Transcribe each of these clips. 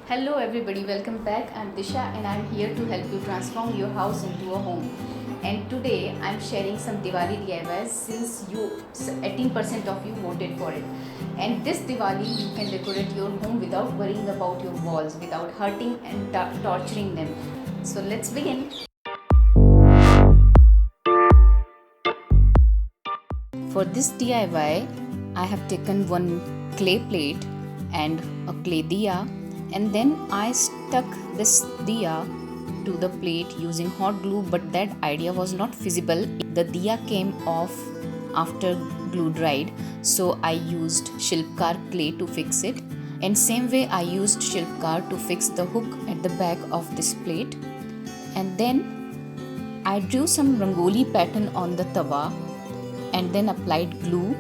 Hello everybody, welcome back. I'm Disha and I'm here to help you transform your house into a home. And today I'm sharing some Diwali DIYs since 18% of you voted for it. And this Diwali you can decorate your home without worrying about your walls, without hurting and torturing them. So let's begin. For this DIY, I have taken one clay plate and a clay diya, and then I stuck this diya to the plate using hot glue, but that idea was not feasible. The diya came off after glue dried, so I used Shilpkar clay to fix it. And same way I used Shilpkar to fix the hook at the back of this plate. And then I drew some rangoli pattern on the tawa and then applied glue.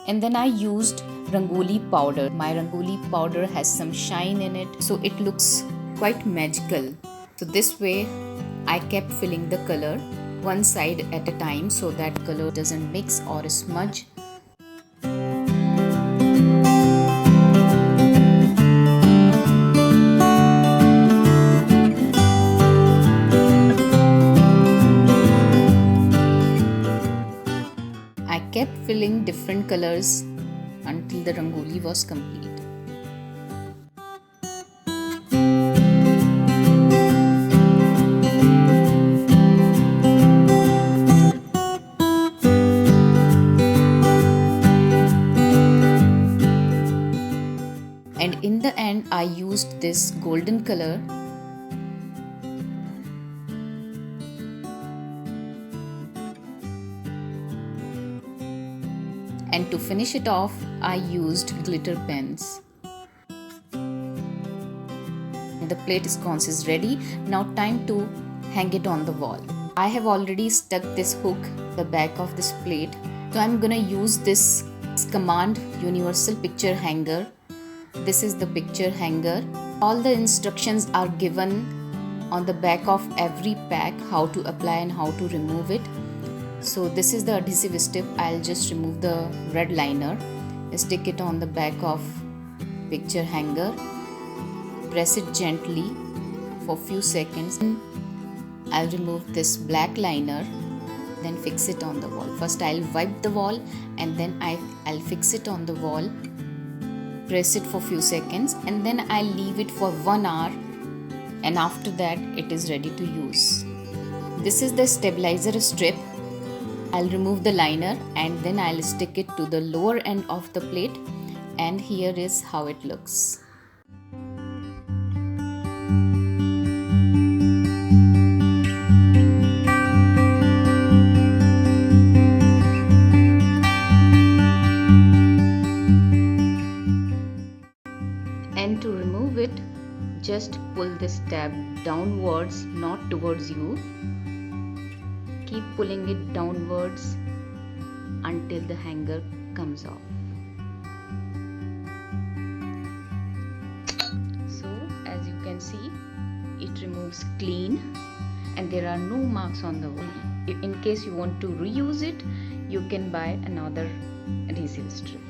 And then I used rangoli powder. My rangoli powder has some shine in it, so it looks quite magical. So this way I kept filling the color one side at a time so that color doesn't mix or smudge. I kept filling different colors until the rangoli was complete. And in the end, I used this golden color . And to finish it off, I used glitter pens. The plate sconce is ready. Now time to hang it on the wall. I have already stuck this hook the back of this plate. So I'm gonna use this command universal picture hanger. This is the picture hanger. All the instructions are given on the back of every pack, how to apply and how to remove it. So this is the adhesive strip. I'll just remove the red liner, stick it on the back of picture hanger, press it gently for few seconds. I'll remove this black liner, then fix it on the wall. First I'll wipe the wall and then I'll fix it on the wall, press it for few seconds, and then I'll leave it for 1 hour, and after that it is ready to use. This is the stabilizer strip. I'll remove the liner and then I'll stick it to the lower end of the plate, and here is how it looks. And to remove it, just pull this tab downwards, not towards you. Keep pulling it downwards until the hanger comes off. So as you can see, it removes clean and there are no marks on the wall. In case you want to reuse it, you can buy another adhesive strip.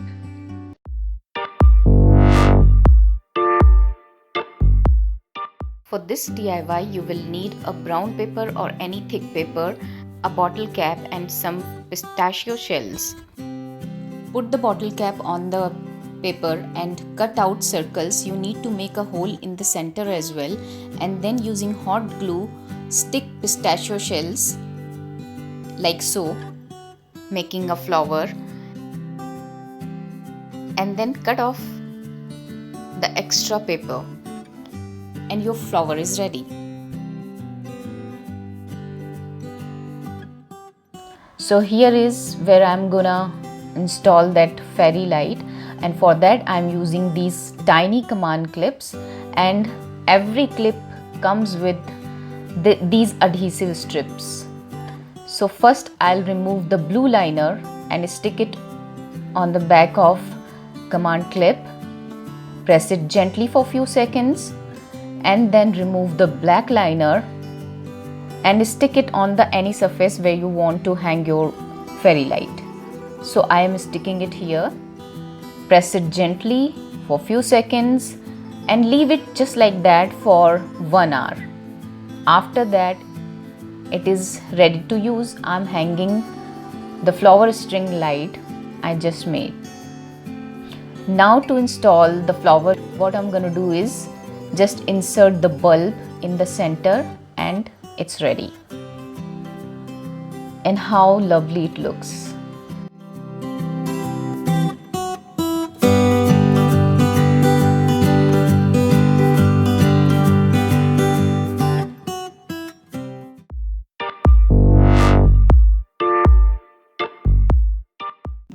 For this DIY, you will need a brown paper or any thick paper, a bottle cap and some pistachio shells. Put the bottle cap on the paper and cut out circles. You need to make a hole in the center as well, and then using hot glue, stick pistachio shells like so, making a flower, and then cut off the extra paper, and your flower is ready. So here is where I'm gonna install that fairy light, and for that I'm using these tiny command clips, and every clip comes with these adhesive strips. So first I'll remove the blue liner and stick it on the back of command clip, press it gently for few seconds, and then remove the black liner and stick it on the any surface where you want to hang your fairy light. So I am sticking it here. Press it gently for few seconds and leave it just like that for 1 hour. After that, it is ready to use. I'm hanging the flower string light I just made. Now to install the flower, what I'm gonna do is just insert the bulb in the center and it's ready. And how lovely it looks.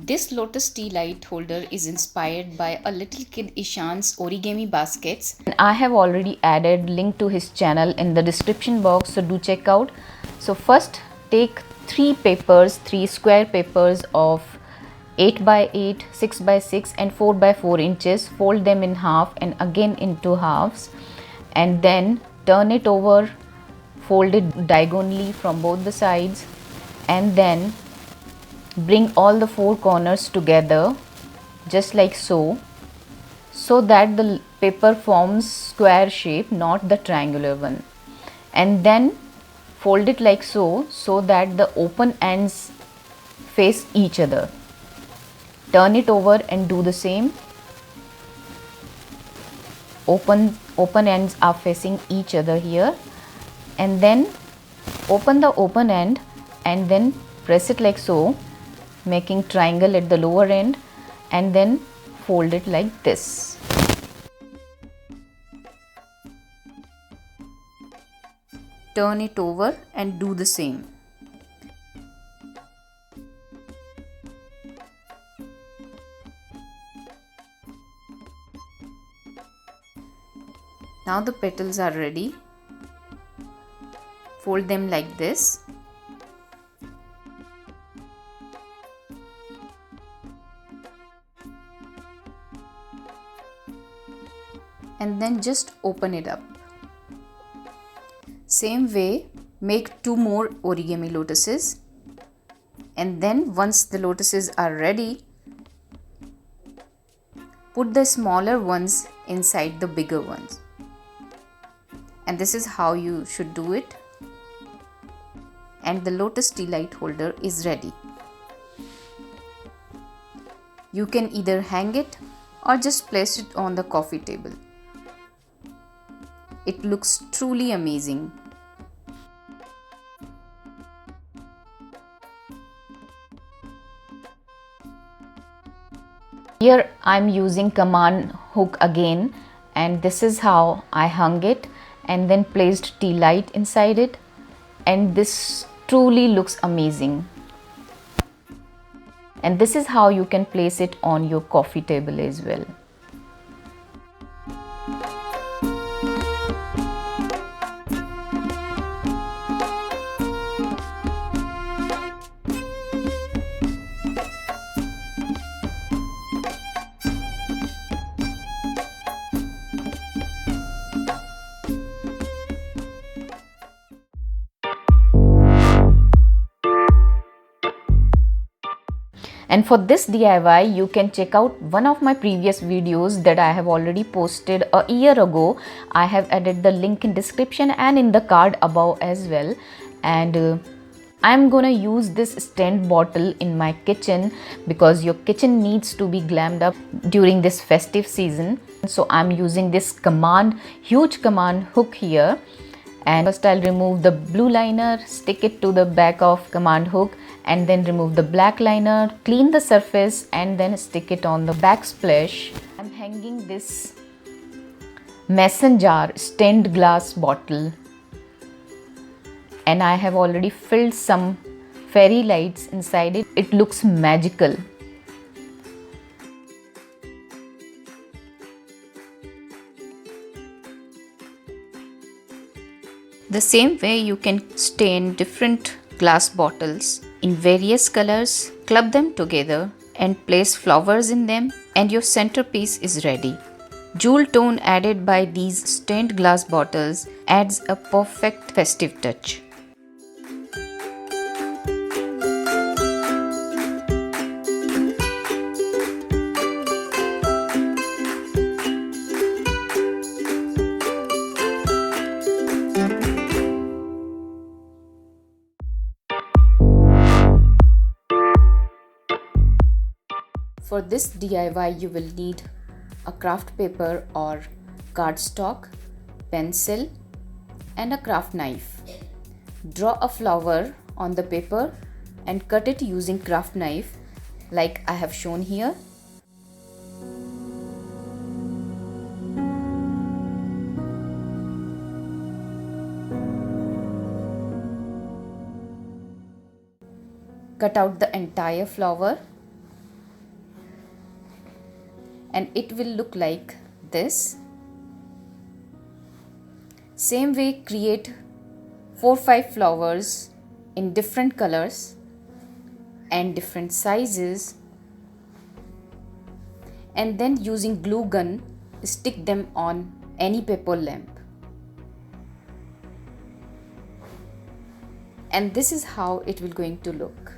This Lotus Tealight holder is inspired by a little kid Ishan's origami baskets. And I have already added link to his channel in the description box, so do check out. So first take 3 square papers of 8 by 8, 6 by 6 and 4 by 4 inches. Fold them in half and again into halves, and then turn it over, fold it diagonally from both the sides, and then bring all the 4 corners together just like so that the paper forms square shape, not the triangular one, and then fold it like so that the open ends face each other. Turn it over and do the same. Open ends are facing each other here, and then open the open end and then press it like so, making triangle at the lower end, and then fold it like this. Turn it over and do the same. Now the petals are ready. Fold them like this. And then just open it up. Same way, make 2 more origami lotuses, and then once the lotuses are ready, put the smaller ones inside the bigger ones. And this is how you should do it. And the Lotus Tealight holder is ready. You can either hang it or just place it on the coffee table. It looks truly amazing. Here I'm using command hook again, and this is how I hung it and then placed Tealight inside it, and this truly looks amazing. And this is how you can place it on your coffee table as well. And for this DIY, you can check out one of my previous videos that I have already posted a year ago. I have added the link in description and in the card above as well. And I'm gonna use this stand bottle in my kitchen because your kitchen needs to be glammed up during this festive season. So I'm using this huge command hook here. And first I'll remove the blue liner, stick it to the back of command hook, and then remove the black liner, clean the surface, and then stick it on the backsplash. I'm hanging this mason jar stained glass bottle, and I have already filled some fairy lights inside it. It looks magical. The same way you can stain different glass bottles in various colors, club them together and place flowers in them, and your centerpiece is ready. Jewel tone added by these stained glass bottles adds a perfect festive touch. For this DIY you will need a craft paper or cardstock, pencil and a craft knife. Draw a flower on the paper and cut it using craft knife like I have shown here. Cut out the entire flower and it will look like this. Same way, create 4-5 flowers in different colors and different sizes, and then using glue gun stick them on any paper lamp. And this is how it will going to look.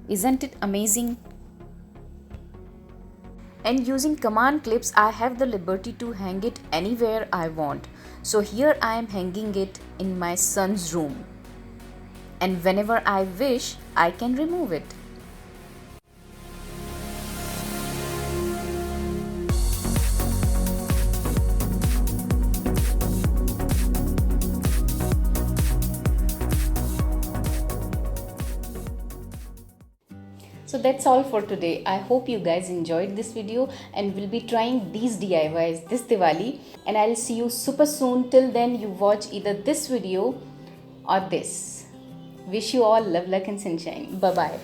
Isn't it amazing? And using command clips, I have the liberty to hang it anywhere I want. So here I am hanging it in my son's room. And whenever I wish, I can remove it. So that's all for today. I hope you guys enjoyed this video and will be trying these DIYs this Diwali, and I'll see you super soon. Till then, you watch either this video or this. Wish you all love, luck and sunshine. Bye bye.